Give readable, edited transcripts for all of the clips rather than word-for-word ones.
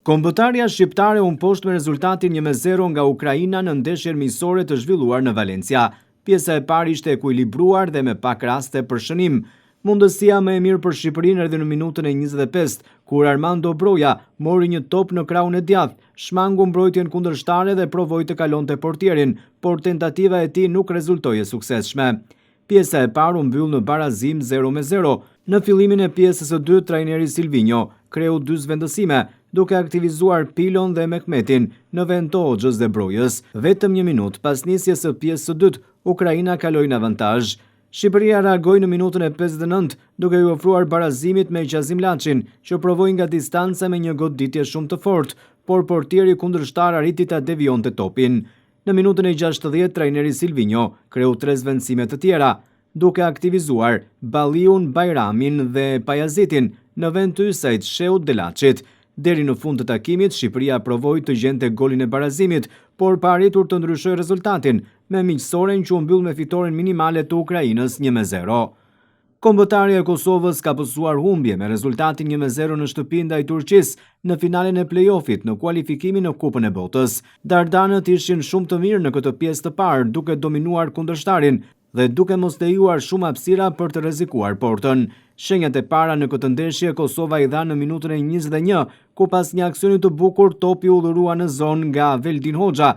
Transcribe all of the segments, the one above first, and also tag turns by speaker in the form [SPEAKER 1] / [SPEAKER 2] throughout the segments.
[SPEAKER 1] Kombëtarja shqiptare unë poshtë me rezultatin 1-0 nga Ukraina në ndeshjen miqësore të zhvilluar në Valencia. Pjesa e parë ishte ekuilibruar dhe me pak raste për shënim. Mundësia më e mirë për Shqipërinë erdhi në minutën e 25, kur Armando Broja mori një top në krahun e djathtë, shmangu mbrojtjen kundërshtare dhe provoi të kalonte portierin, por tentativa e tij nuk rezultoi e suksesshme. Pjesa e parë u mbyll në barazim 0-0. Në fillimin e pjesës së dytë, trajneri Silvinho kreu 2 zvendësime, duke aktivizuar Pilon dhe Mehmetin në vend të Hoxhës dhe Brojës. Vetëm 1 minutë pas nisjes së pjesës së dytë, Ukraina kaloi në avantazh. Shqipëria reagoi në minutën e 59 duke i ofruar barazimit me Qazim Laçin, që provoi nga distanca me një goditje shumë të fortë, por portieri kundërshtar arriti ta devionte topin. Në minutën e 60, trajneri Silvinho kreu 3 zvendësime të tjera, duke aktivizuar Balliun, Bajramin dhe Pajazitin në vend të Ysait, Sheut dhe Laçit. Deri në fund të takimit, Shqipëria provoi të gjente golin e barazimit, por pa arritur të ndryshojë rezultatin, me miqësoren që u mbyll me fitoren minimale të Ukrainës 1-0. Kombëtarja e Kosovës ka pësuar humbje me rezultatin 1-0 në shtëpi ndaj Turqisë në finalen e play-offit në kualifikimin në Kupën e Botës. Dardanët ishin shumë të mirë në këtë pjesë të parë, duke dominuar kundërshtarin dhe duke mos lejuar shumë hapësira për të rrezikuar portën. Shenjat e para në këtë ndeshje Kosova i dha në minutën e 21, ku pas një aksioni të bukur topi u dhurua në zonë nga Veldin Hoxha,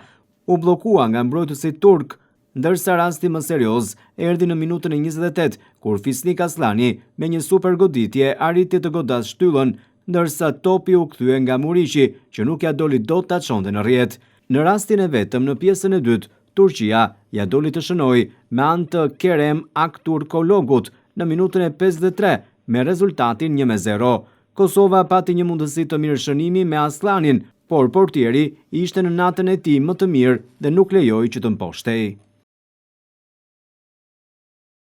[SPEAKER 1] u bllokua nga mbrojtësi turk, ndërsa rasti më serioz erdhi në minutën e 28, kur Fisnik Aslani me një super goditje arriti të godas shtyllën, ndërsa topi u kthye nga Muriqi, që nuk ja doli dot ta çonte në rrjet. Në rastin e vetëm në pjesën e dytë, Turqia ja doli të shënoi me anë të Kerem Aktürkoğlu'ut në minutën e 53 me rezultatin 1-0. Kosova pati një mundësi të mirë shënimi me Aslanin, por portieri ishte në natën e tij më të mirë dhe nuk lejoi që të mposhtej.